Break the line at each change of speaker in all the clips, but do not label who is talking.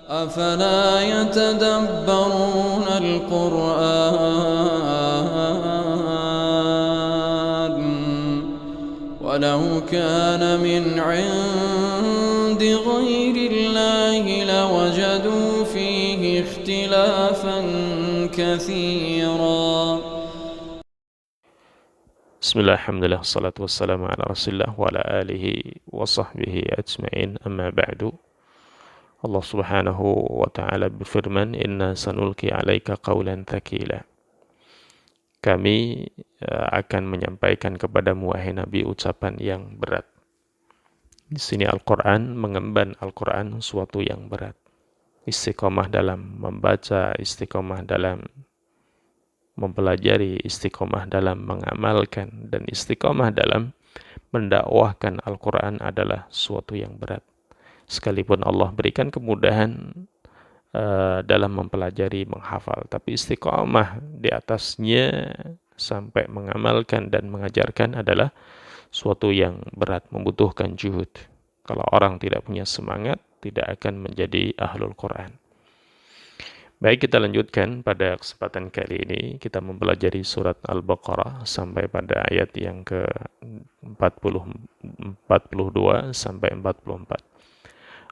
أفلا يتدبرون القرآن ولو كان من عند غير الله لوجدوا فيه اختلافا كثيرا.
Bismillah, alhamdulillah, wassalatu wassalamu ala rasulillah wa ala alihi wa sahbihi ajma'in, amma ba'du. Allah subhanahu wa ta'ala berfirman, Inna sanulki alaika qawlan thaqila. Kami akan menyampaikan kepadamu, wahai Nabi, ucapan yang berat. Di sini Al-Quran mengemban Al-Quran suatu yang berat. Istiqomah dalam membaca, istiqomah dalam mempelajari, istiqomah dalam mengamalkan, dan istiqomah dalam mendakwahkan Al-Quran adalah suatu yang berat. Sekalipun Allah berikan kemudahan dalam mempelajari, menghafal, tapi istiqomah di atasnya sampai mengamalkan dan mengajarkan adalah suatu yang berat, membutuhkan juhud. Kalau orang tidak punya semangat, tidak akan menjadi ahlul Quran. Baik, kita lanjutkan pada kesempatan kali ini. Kita mempelajari surat Al-Baqarah sampai pada ayat yang ke-42 sampai 44.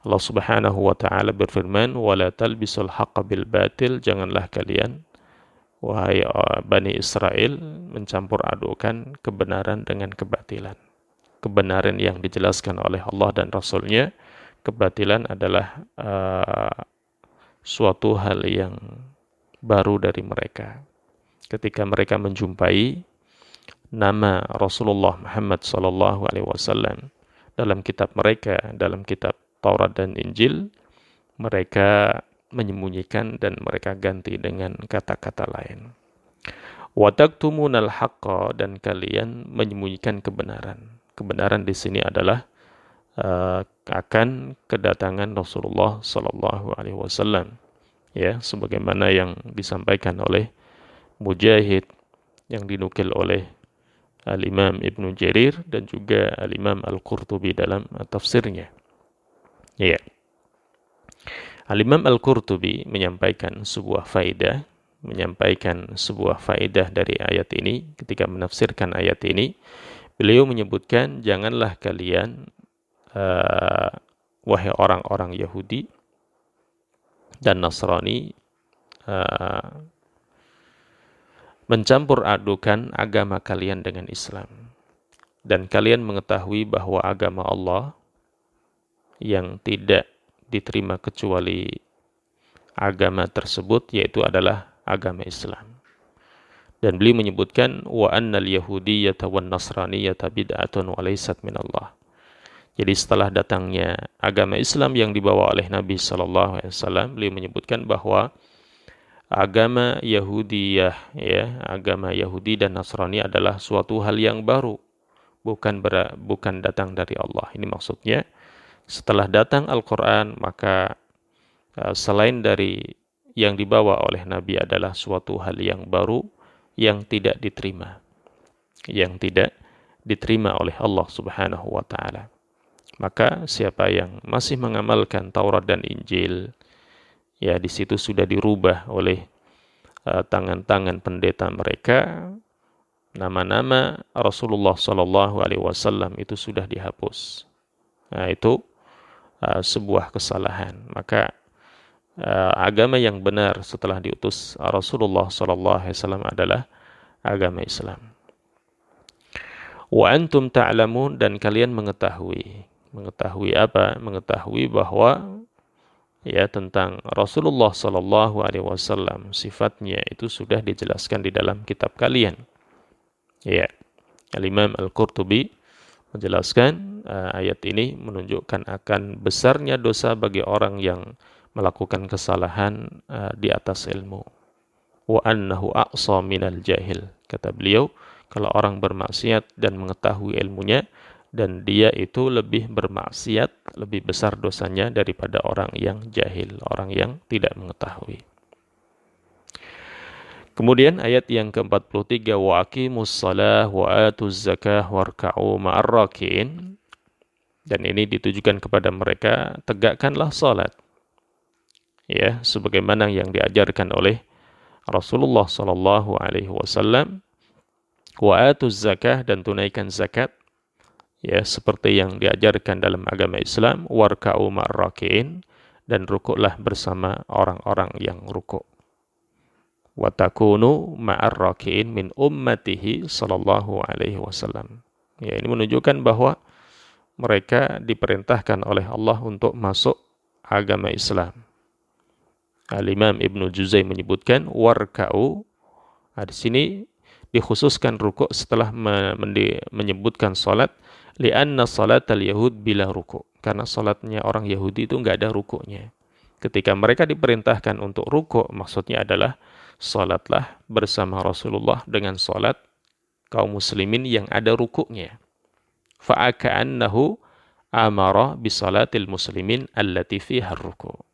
Allah Subhanahu wa taala berfirman, "Wala talbisul haqqa bil batil." Janganlah kalian, wahai Bani Israel, mencampur adukan kebenaran dengan kebatilan. Kebenaran yang dijelaskan oleh Allah dan Rasul-Nya, kebatilan adalah suatu hal yang baru dari mereka. Ketika mereka menjumpai nama Rasulullah Muhammad SAW dalam kitab mereka, dalam kitab Taurat dan Injil, mereka menyembunyikan dan mereka ganti dengan kata-kata lain. Wa taktumunal haqqa, dan kalian menyembunyikan kebenaran. Kebenaran di sini adalah akan kedatangan Rasulullah Sallallahu Alaihi Wasallam, ya, sebagaimana yang disampaikan oleh Mujahid, yang dinukil oleh Al-Imam Ibnu Jarir dan juga Al-Imam Al-Qurtubi dalam tafsirnya. Ya, Al-Imam Al-Qurtubi menyampaikan sebuah faedah dari ayat ini. Ketika menafsirkan ayat ini, beliau menyebutkan, janganlah kalian wahai orang-orang Yahudi dan Nasrani mencampur adukan agama kalian dengan Islam, dan kalian mengetahui bahwa agama Allah yang tidak diterima kecuali agama tersebut, yaitu adalah agama Islam. Dan beliau menyebutkan, wa annal yahudiyyata wan nasraniyyata bid'atun wa laysat minallah. Jadi setelah datangnya agama Islam yang dibawa oleh Nabi SAW, beliau menyebutkan bahwa agama Yahudiyah, ya, agama Yahudi dan Nasrani adalah suatu hal yang baru, bukan datang dari Allah. Ini maksudnya, setelah datang Al-Quran, maka selain dari yang dibawa oleh Nabi adalah suatu hal yang baru yang tidak diterima oleh Allah Subhanahu wa ta'ala. Maka siapa yang masih mengamalkan Taurat dan Injil, ya, di situ sudah dirubah oleh tangan-tangan pendeta mereka, nama-nama Rasulullah Sallallahu Alaihi Wasallam itu sudah dihapus. Nah, itu sebuah kesalahan. Maka agama yang benar setelah diutus Rasulullah Sallallahu Alaihi Wasallam adalah agama Islam. Wa antum ta'lamun, dan kalian mengetahui apa? Mengetahui bahwa, ya, tentang Rasulullah Sallallahu Alaihi Wasallam, sifatnya itu sudah dijelaskan di dalam kitab kalian. Ya, Al-Imam Al-Qurtubi menjelaskan ayat ini menunjukkan akan besarnya dosa bagi orang yang melakukan kesalahan di atas ilmu. Wa annahu aqsa minal jahil. Kata beliau, kalau orang bermaksiat dan mengetahui ilmunya, dan dia itu lebih bermaksiat, lebih besar dosanya daripada orang yang jahil, orang yang tidak mengetahui. Kemudian ayat yang ke-43, wa aqimus shalah wa atuz zakah warka'u ma'ar raki'in. Dan ini ditujukan kepada mereka, tegakkanlah salat ya, sebagaimana yang diajarkan oleh Rasulullah sallallahu alaihi wasallam, wa atuz zakah, dan tunaikan zakat, ya, seperti yang diajarkan dalam agama Islam, warka'u ma'arraki'in, dan rukuklah bersama orang-orang yang rukuk. Wa takunu ma'arraki'in min ummatihi sallallahu alaihi wasallam. Ya, ini menunjukkan bahwa mereka diperintahkan oleh Allah untuk masuk agama Islam. Al-Imam Ibnu Juzai menyebutkan warka'u. Di sini dikhususkan rukuk setelah menyebutkan salat, li'anna salatal yahud bila rukuk. Karena salatnya orang Yahudi itu enggak ada rukuknya. Ketika mereka diperintahkan untuk rukuk, maksudnya adalah salatlah bersama Rasulullah dengan salat kaum muslimin yang ada rukuknya. Fa'aka'annahu amara bisalatil muslimin allati fiha rukuk.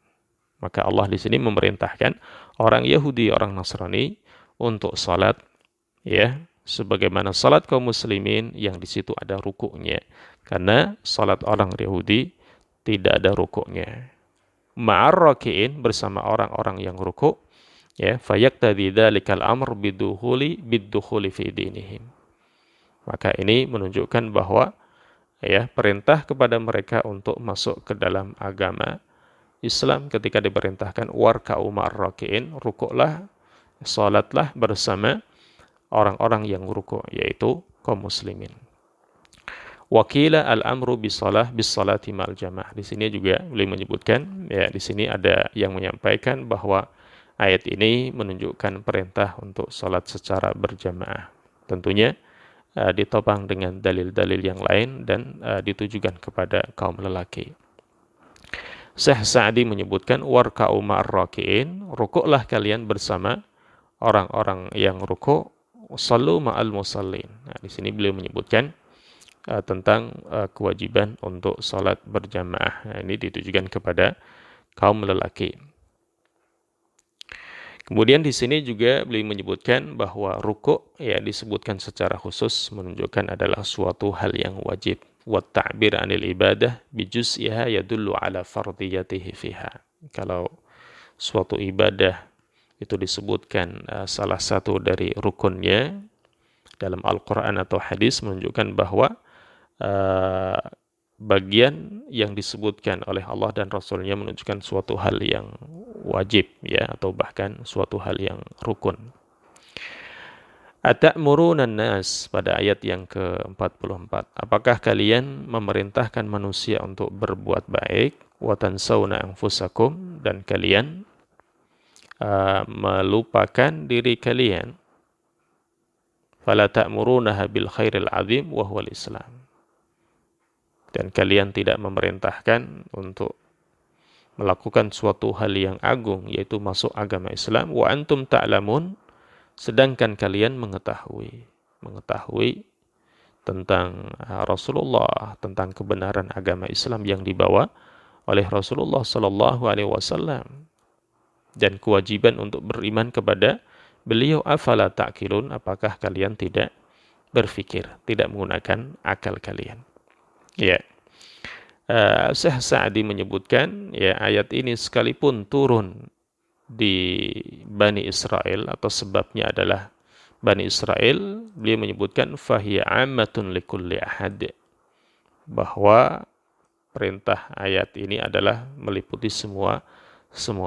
Maka Allah di sini memerintahkan orang Yahudi, orang Nasrani untuk salat, ya, sebagaimana salat kaum muslimin yang di situ ada rukuknya. Karena salat orang Yahudi tidak ada rukuknya. Ma'arraki'in, bersama orang-orang yang rukuk, ya, fayaktadi dzalikal amr bidukhuli fi dinihim. Maka ini menunjukkan bahwa, ya, perintah kepada mereka untuk masuk ke dalam agama Islam ketika diperintahkan warka'u ma'arraki'in, rukuklah, salatlah bersama orang-orang yang rukuk, yaitu kaum muslimin. Wakila al-amru bis-salati ma'al jamaah. Di sini juga beliau menyebutkan, ya, di sini ada yang menyampaikan bahwa ayat ini menunjukkan perintah untuk salat secara berjamaah. Tentunya ditopang dengan dalil-dalil yang lain dan ditujukan kepada kaum lelaki. Syekh Sa'di menyebutkan warka'u ma'arraki'in, rukuklah kalian bersama orang-orang yang rukuk, sallu ma'al musallin. Nah, di sini beliau menyebutkan tentang kewajiban untuk salat berjamaah. Nah, ini ditujukan kepada kaum lelaki. Kemudian di sini juga beliau menyebutkan bahwa rukuk, ya, disebutkan secara khusus menunjukkan adalah suatu hal yang wajib. Wa ta'bir 'anil ibadah bi juz'iha yadullu 'ala fardiyatihi fiha. Kalau suatu ibadah itu disebutkan salah satu dari rukunnya dalam Al-Qur'an atau hadis, menunjukkan bahwa bagian yang disebutkan oleh Allah dan Rasulnya menunjukkan suatu hal yang wajib, ya, atau bahkan suatu hal yang rukun. Ata'muruna nas, pada ayat yang ke-44. Apakah kalian memerintahkan manusia untuk berbuat baik, wa tansawna anfusakum, dan kalian melupakan diri kalian, fala ta'murunaha bil khairil azim wa huwal Islam. Dan kalian tidak memerintahkan untuk melakukan suatu hal yang agung, yaitu masuk agama Islam, wa antum ta'lamun, sedangkan kalian mengetahui tentang Rasulullah, tentang kebenaran agama Islam yang dibawa oleh Rasulullah sallallahu alaihi wasallam, dan kewajiban untuk beriman kepada beliau. Afala ta'qilun, apakah kalian tidak berfikir, tidak menggunakan akal kalian? Ya, Syekh Sa'di menyebutkan, ya, ayat ini sekalipun turun di Bani Israel, atau sebabnya adalah Bani Israel, beliau menyebutkan fahiya ammatun likulli ahad, bahwa perintah ayat ini adalah meliputi semua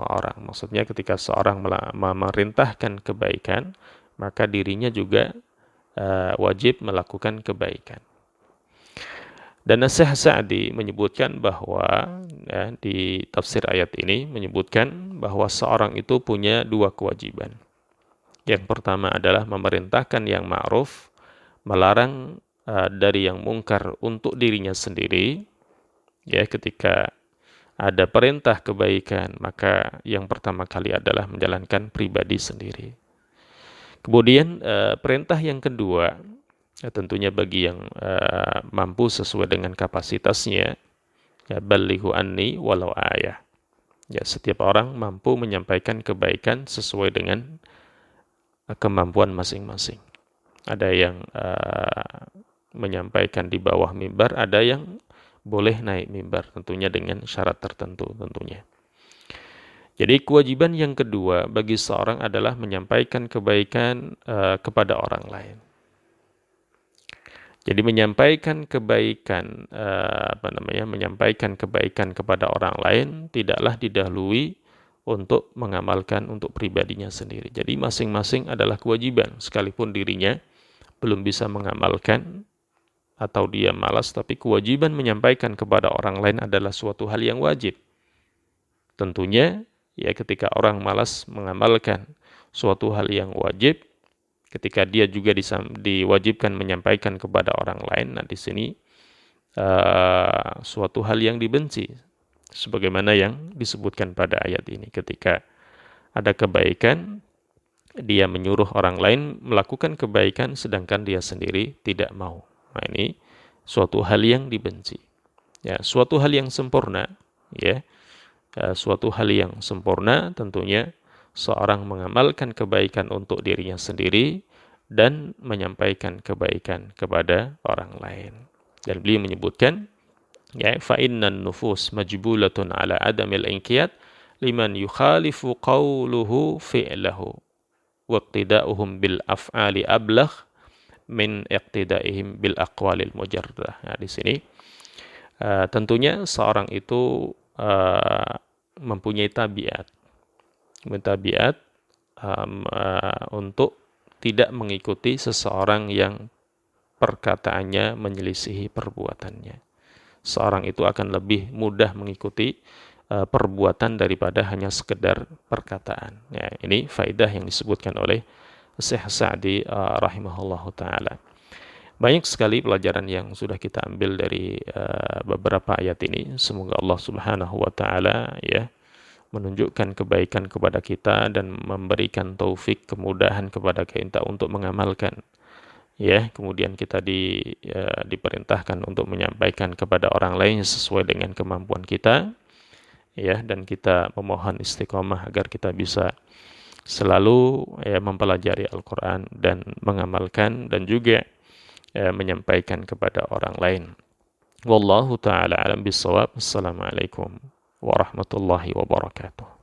orang. Maksudnya ketika seorang memerintahkan kebaikan, maka dirinya juga wajib melakukan kebaikan. Dan Syekh Sa'di menyebutkan bahwa, ya, di tafsir ayat ini menyebutkan bahwa seorang itu punya dua kewajiban. Yang pertama adalah memerintahkan yang ma'ruf, melarang dari yang mungkar untuk dirinya sendiri. Ya, ketika ada perintah kebaikan, maka yang pertama kali adalah menjalankan pribadi sendiri. Kemudian perintah yang kedua, ya, tentunya bagi yang mampu sesuai dengan kapasitasnya, ya, balighu anni walau ayah. Ya, setiap orang mampu menyampaikan kebaikan sesuai dengan kemampuan masing-masing. Ada yang menyampaikan di bawah mimbar, ada yang boleh naik mimbar, tentunya dengan syarat tertentu tentunya. Jadi kewajiban yang kedua bagi seorang adalah menyampaikan kebaikan kepada orang lain. Jadi menyampaikan kebaikan menyampaikan kebaikan kepada orang lain tidaklah didahului untuk mengamalkan untuk pribadinya sendiri. Jadi masing-masing adalah kewajiban, sekalipun dirinya belum bisa mengamalkan atau dia malas, tapi kewajiban menyampaikan kepada orang lain adalah suatu hal yang wajib. Tentunya, ya ketika orang malas mengamalkan suatu hal yang wajib, ketika dia juga diwajibkan menyampaikan kepada orang lain, nah di sini suatu hal yang dibenci, sebagaimana yang disebutkan pada ayat ini. Ketika ada kebaikan, dia menyuruh orang lain melakukan kebaikan, sedangkan dia sendiri tidak mau. Nah ini suatu hal yang dibenci. Ya, suatu hal yang sempurna, ya. Suatu hal yang sempurna tentunya seorang mengamalkan kebaikan untuk dirinya sendiri dan menyampaikan kebaikan kepada orang lain. Dan beliau menyebutkan, ya, fa innan nufus majbulatun ala adamil inqiyad liman yukhalifu qawluhu fi'lahu wa iqtida'uhum bil af'ali ablagh min iqtida'ihim bil aqwalil mujarradah. Nah, di sini tentunya seorang itu mempunyai tabiat untuk tidak mengikuti seseorang yang perkataannya menyelisihi perbuatannya. Seorang itu akan lebih mudah mengikuti perbuatan daripada hanya sekedar perkataan. Ya, ini faedah yang disebutkan oleh Syekh Sa'di rahimahullahu ta'ala. Banyak sekali pelajaran yang sudah kita ambil dari beberapa ayat ini. Semoga Allah Subhanahu wa taala ya menunjukkan kebaikan kepada kita dan memberikan taufik, kemudahan kepada kita untuk mengamalkan. Ya, kemudian kita diperintahkan untuk menyampaikan kepada orang lain sesuai dengan kemampuan kita. Ya, dan kita memohon istiqomah agar kita bisa selalu mempelajari Al-Qur'an dan mengamalkan dan juga menyampaikan kepada orang lain. Wallahu ta'ala alam bissawab. Assalamualaikum warahmatullahi wabarakatuh.